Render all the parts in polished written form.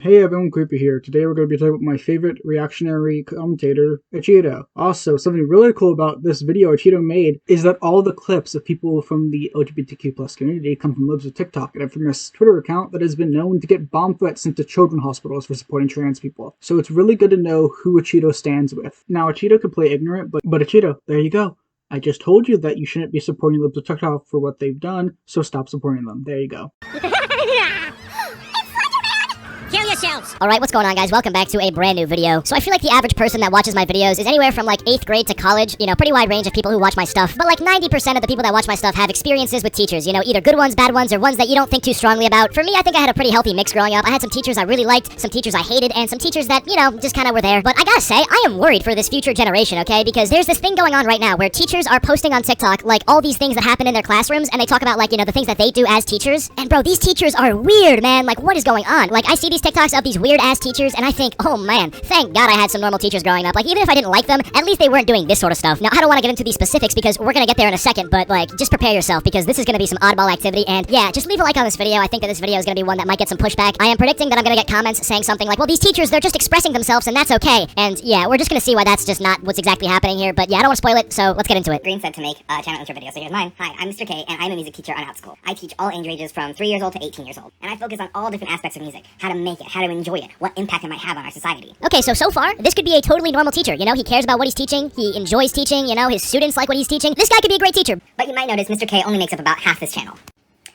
Hey everyone, Creepy here. Today we're going to be talking about my favorite reactionary commentator, Acheeto. Also, something really cool about this video Acheeto made is that all the clips of people from the LGBTQ plus community come from libs of TikTok and from this Twitter account that has been known to get bomb threats sent to children's hospitals for supporting trans people. So it's really good to know who Acheeto stands with. Now, Acheeto could play ignorant, but Acheeto, there you go. I just told you that you shouldn't be supporting libs of TikTok for what they've done, so stop supporting them. There you go. Kill yourselves! Alright, what's going on, guys? Welcome back to a brand new video. So I feel like the average person that watches my videos is anywhere from like 8th grade to college. You know, pretty wide range of people who watch my stuff. But like 90% of the people that watch my stuff have experiences with teachers. You know, either good ones, bad ones, or ones that you don't think too strongly about. For me, I think I had a pretty healthy mix growing up. I had some teachers I really liked, some teachers I hated, and some teachers that, you know, just kind of were there. But I gotta say, I am worried for this future generation, okay? Because there's this thing going on right now where teachers are posting on TikTok like all these things that happen in their classrooms, and they talk about like, you know, the things that they do as teachers. And bro, these teachers are weird, man. Like, what is going on? Like, I see these TikToks of these weird ass teachers and I think, oh man, thank God I had some normal teachers growing up. Like, even if I didn't like them, at least they weren't doing this sort of stuff. Now, I don't want to get into these specifics because we're gonna get there in a second, but like, just prepare yourself because this is gonna be some oddball activity. And yeah, just leave a like on this video. I think that this video is gonna be one that might get some pushback. I am predicting that I'm gonna get comments saying something like, well, these teachers, they're just expressing themselves and that's okay. And yeah, we're just gonna see why that's just not what's exactly happening here. But yeah, I don't want to spoil it, so let's get into it. Green said to make a channel intro video, so here's mine. Hi, I'm Mr. K, and I'm a music teacher on Out School. I teach all age ranges from 3 years old to 18 years old. And I focus on all different aspects of music. How to make it, how to enjoy it, what impact it might have on our society. Okay, so far, this could be a totally normal teacher. You know, he cares about what he's teaching, he enjoys teaching, you know, his students like what he's teaching. This guy could be a great teacher. But you might notice Mr. K only makes up about half this channel.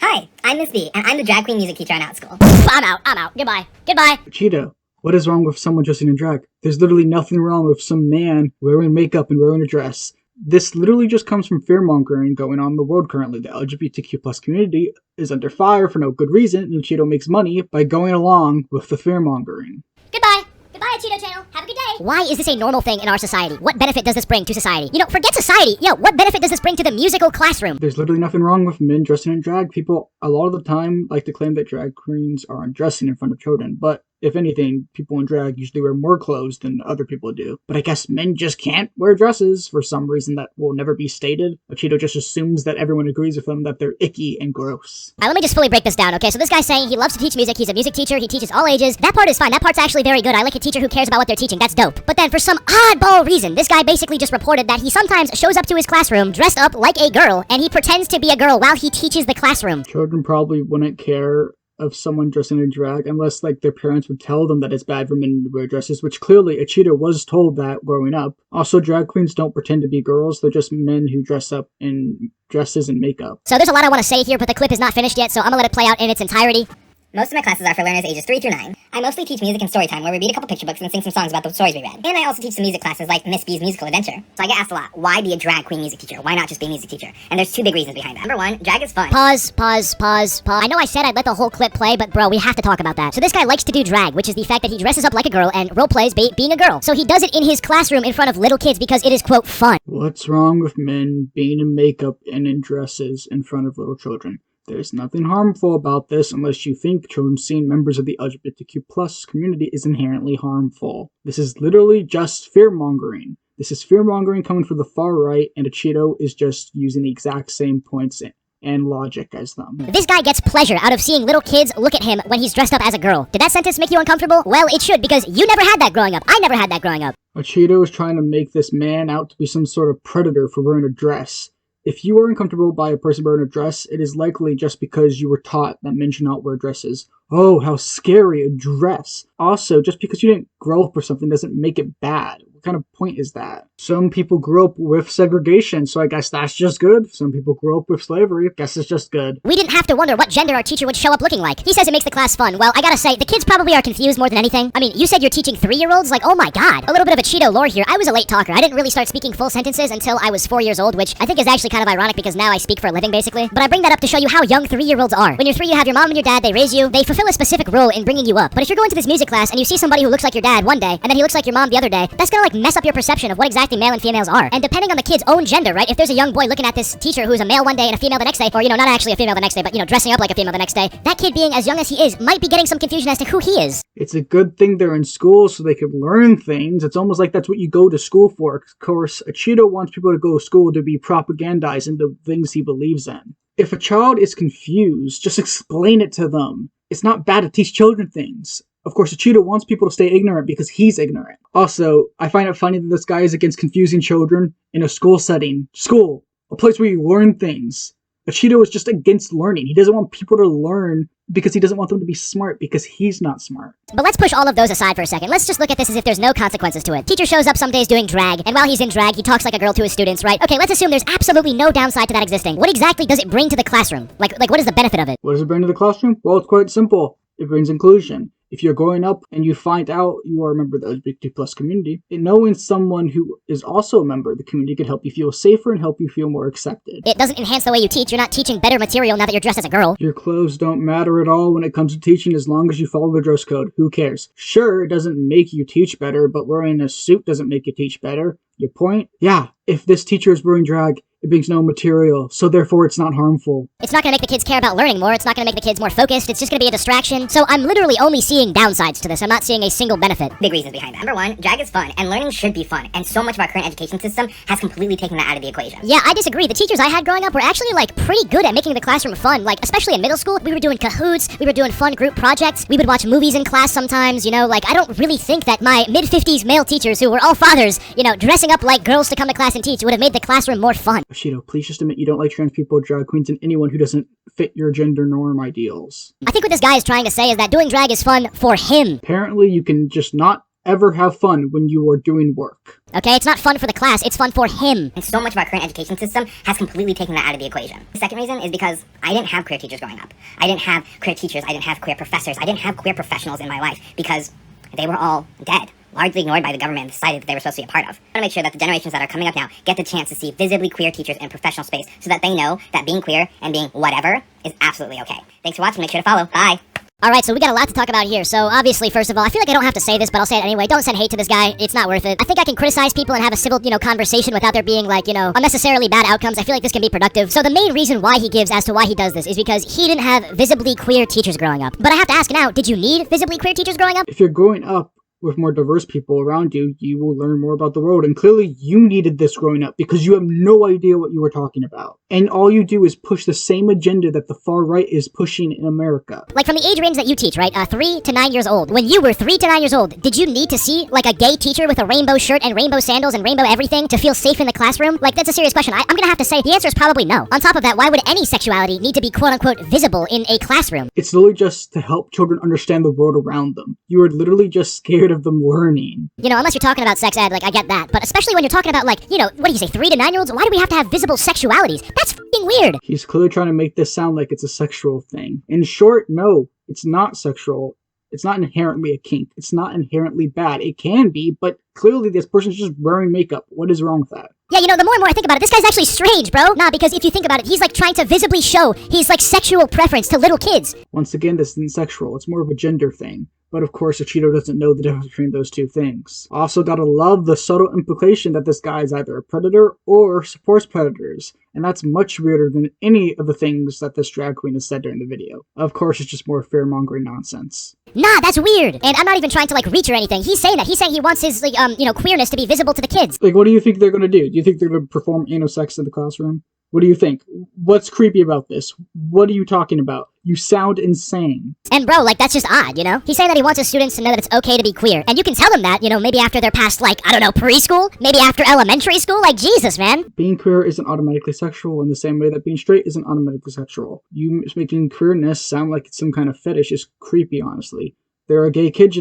Hi, I'm Miss B, and I'm the drag queen music teacher on Out School. I'm out. Goodbye. Acheeto, what is wrong with someone dressing in drag? There's literally nothing wrong with some man wearing makeup and wearing a dress. This literally just comes from fear-mongering going on in the world currently. The LGBTQ plus community is under fire for no good reason, and Acheeto makes money by going along with the fear-mongering. Goodbye, Acheeto channel. Have a good day. Why is this a normal thing in our society? What benefit does this bring to society? You know, forget society. Yo, what benefit does this bring to the musical classroom? There's literally nothing wrong with men dressing in drag. People, a lot of the time, like to claim that drag queens are undressing in front of children, but if anything, people in drag usually wear more clothes than other people do. But I guess men just can't wear dresses for some reason that will never be stated. Acheeto just assumes that everyone agrees with him that they're icky and gross. Alright, let me just fully break this down, okay? So this guy's saying he loves to teach music, he's a music teacher, he teaches all ages. That part is fine, that part's actually very good. I like a teacher who cares about what they're teaching, that's dope. But then for some oddball reason, this guy basically just reported that he sometimes shows up to his classroom dressed up like a girl, and he pretends to be a girl while he teaches the classroom. Children probably wouldn't care of someone dressing in drag unless like their parents would tell them that it's bad for men to wear dresses, which clearly Acheeto was told that growing up. Also, drag queens don't pretend to be girls, they're just men who dress up in dresses and makeup. So there's a lot I want to say here, but the clip is not finished yet, so I'm gonna let it play out in its entirety. Most of my classes are for learners ages 3 through 9. I mostly teach music and story time, where we read a couple picture books and sing some songs about the stories we read. And I also teach some music classes like Miss B's Musical Adventure. So I get asked a lot, why be a drag queen music teacher? Why not just be a music teacher? And there's 2 big reasons behind that. Number 1, drag is fun. Pause. I know I said I'd let the whole clip play, but bro, we have to talk about that. So this guy likes to do drag, which is the fact that he dresses up like a girl and role plays being a girl. So he does it in his classroom in front of little kids because it is, quote, fun. What's wrong with men being in makeup and in dresses in front of little children? There's nothing harmful about this unless you think children seeing members of the LGBTQ plus community is inherently harmful. This is literally just fear-mongering. This is fear-mongering coming from the far right, and Acheeto is just using the exact same points and logic as them. This guy gets pleasure out of seeing little kids look at him when he's dressed up as a girl. Did that sentence make you uncomfortable? Well, it should, because you never had that growing up. I never had that growing up. Acheeto is trying to make this man out to be some sort of predator for wearing a dress. If you are uncomfortable by a person wearing a dress, it is likely just because you were taught that men should not wear dresses. Oh, how scary, a dress. Also, just because you didn't grow up or something doesn't make it bad. What kind of point is that? Some people grew up with segregation, so I guess that's just good. Some people grew up with slavery. I guess it's just good. We didn't have to wonder what gender our teacher would show up looking like. He says it makes the class fun. Well, I gotta say, the kids probably are confused more than anything. I mean, you said you're teaching 3-year-olds? Like, oh my god. A little bit of Acheeto lore here. I was a late talker. I didn't really start speaking full sentences until I was 4 years old, which I think is actually kind of ironic because now I speak for a living, basically. But I bring that up to show you how young 3-year-olds are. When you're 3, you have your mom and your dad, they raise you, they fulfill a specific role in bringing you up. But if you're going to this music class and you see somebody who looks like your dad one day, and then he looks like your mom the other day, that's gonna like mess up your perception of what exactly male and females are. And depending on the kid's own gender, right? If there's a young boy looking at this teacher who's a male one day and a female the next day, or, you know, not actually a female the next day, but, you know, dressing up like a female the next day, that kid being as young as he is might be getting some confusion as to who he is. It's a good thing they're in school so they could learn things. It's almost like that's what you go to school for. Of course, Acheeto wants people to go to school to be propagandized into things he believes in. If a child is confused, just explain it to them. It's not bad to teach children things. Of course, Acheeto wants people to stay ignorant because he's ignorant. Also, I find it funny that this guy is against confusing children in a school setting. School, a place where you learn things. Acheeto is just against learning. He doesn't want people to learn because he doesn't want them to be smart because he's not smart. But let's push all of those aside for a second. Let's just look at this as if there's no consequences to it. Teacher shows up some days doing drag, and while he's in drag, he talks like a girl to his students, right? Okay, let's assume there's absolutely no downside to that existing. What exactly does it bring to the classroom? Like what is the benefit of it? What does it bring to the classroom? Well, it's quite simple. It brings inclusion. If you're growing up and you find out you are a member of the LGBT+ community, knowing someone who is also a member of the community can help you feel safer and help you feel more accepted. It doesn't enhance the way you teach. You're not teaching better material now that you're dressed as a girl. Your clothes don't matter at all when it comes to teaching as long as you follow the dress code. Who cares? Sure, it doesn't make you teach better, but wearing a suit doesn't make you teach better. Your point? Yeah, if this teacher is wearing drag, it brings no material, so therefore it's not harmful. It's not going to make the kids care about learning more. It's not going to make the kids more focused. It's just going to be a distraction. So I'm literally only seeing downsides to this. I'm not seeing a single benefit. Big reasons behind that. Number one, drag is fun, and learning should be fun, and so much of our current education system has completely taken that out of the equation. Yeah, I disagree. The teachers I had growing up were actually, pretty good at making the classroom fun. Especially in middle school, we were doing Kahoots, we were doing fun group projects, we would watch movies in class sometimes, I don't really think that my mid-50s male teachers, who were all fathers, dressing up like girls to come to class and teach would have made the classroom more fun. Acheeto, please just admit you don't like trans people, drag queens, and anyone who doesn't fit your gender norm ideals. I think what this guy is trying to say is that doing drag is fun for him. Apparently, you can just not ever have fun when you are doing work. Okay, it's not fun for the class, it's fun for him. And so much of our current education system has completely taken that out of the equation. The second reason is because I didn't have queer teachers growing up. I didn't have queer teachers, I didn't have queer professors, I didn't have queer professionals in my life because they were all dead, largely ignored by the government and the society that they were supposed to be a part of. I want to make sure that the generations that are coming up now get the chance to see visibly queer teachers in a professional space so that they know that being queer and being whatever is absolutely okay. Thanks for watching, make sure to follow, bye! Alright, so we got a lot to talk about here. So obviously, first of all, I feel like I don't have to say this, but I'll say it anyway. Don't send hate to this guy. It's not worth it. I think I can criticize people and have a civil, conversation without there being, unnecessarily bad outcomes. I feel like this can be productive. So the main reason why he gives as to why he does this is because he didn't have visibly queer teachers growing up. But I have to ask now, did you need visibly queer teachers growing up? If you're growing up with more diverse people around you, you will learn more about the world. And clearly you needed this growing up because you have no idea what you were talking about. And all you do is push the same agenda that the far right is pushing in America. Like from the age range that you teach, right? 3 to 9 years old. When you were 3 to 9 years old, did you need to see a gay teacher with a rainbow shirt and rainbow sandals and rainbow everything to feel safe in the classroom? That's a serious question. I'm gonna have to say the answer is probably no. On top of that, why would any sexuality need to be quote unquote visible in a classroom? It's literally just to help children understand the world around them. You are literally just scared of them learning. Unless you're talking about sex ed, I get that. But especially when you're talking about, what do you say, 3 to 9-year-olds? Why do we have to have visible sexualities? That's f***ing weird. He's clearly trying to make this sound like it's a sexual thing. In short, no, it's not sexual. It's not inherently a kink. It's not inherently bad. It can be, but clearly this person's just wearing makeup. What is wrong with that? Yeah, the more and more I think about it, this guy's actually strange, bro. Nah, because if you think about it, he's trying to visibly show his sexual preference to little kids. Once again, this isn't sexual. It's more of a gender thing. But of course, Acheeto doesn't know the difference between those two things. Also gotta love the subtle implication that this guy is either a predator or supports predators. And that's much weirder than any of the things that this drag queen has said during the video. Of course, it's just more fear-mongering nonsense. Nah, that's weird. And I'm not even trying to reach or anything. He's saying that. He's saying he wants his queerness to be visible to the kids. What do you think they're gonna do? Do you think they're gonna perform anal sex in the classroom? What do you think? What's creepy about this? What are you talking about? You sound insane. And bro, that's just odd, He's saying that he wants his students to know that it's okay to be queer. And you can tell them that, maybe after they're past, preschool? Maybe after elementary school? Jesus, man. Being queer isn't automatically sexual in the same way that being straight isn't automatically sexual. You making queerness sound like it's some kind of fetish is creepy, honestly. There are gay kids,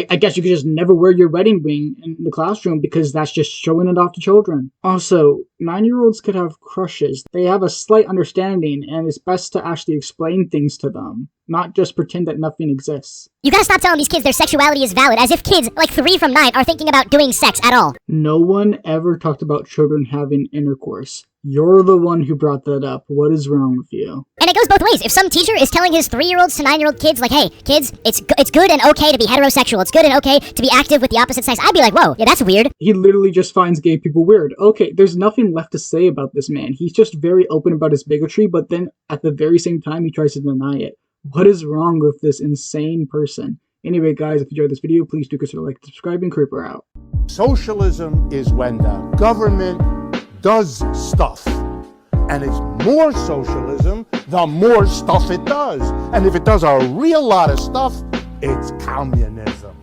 I guess you could just never wear your wedding ring in the classroom because that's just showing it off to children. Also, 9-year-olds could have crushes. They have a slight understanding, and it's best to actually explain things to them, not just pretend that nothing exists. You gotta stop telling these kids their sexuality is valid, as if kids, 3 from 9, are thinking about doing sex at all. No one ever talked about children having intercourse. You're the one who brought that up. What is wrong with you? And it goes both ways. If some teacher is telling his 3-year-olds to 9-year-old kids, hey, kids, it's good and okay to be heterosexual. It's good and okay to be active with the opposite sex. I'd be like, whoa, yeah, that's weird. He literally just finds gay people weird. Okay, there's nothing left to say about this man. He's just very open about his bigotry, but then at the very same time, he tries to deny it. What is wrong with this insane person? Anyway, guys, if you enjoyed this video, please do consider liking, subscribing. Creeper out. Socialism is when the government does stuff. And it's more socialism, the more stuff it does. And if it does a real lot of stuff, It's communism.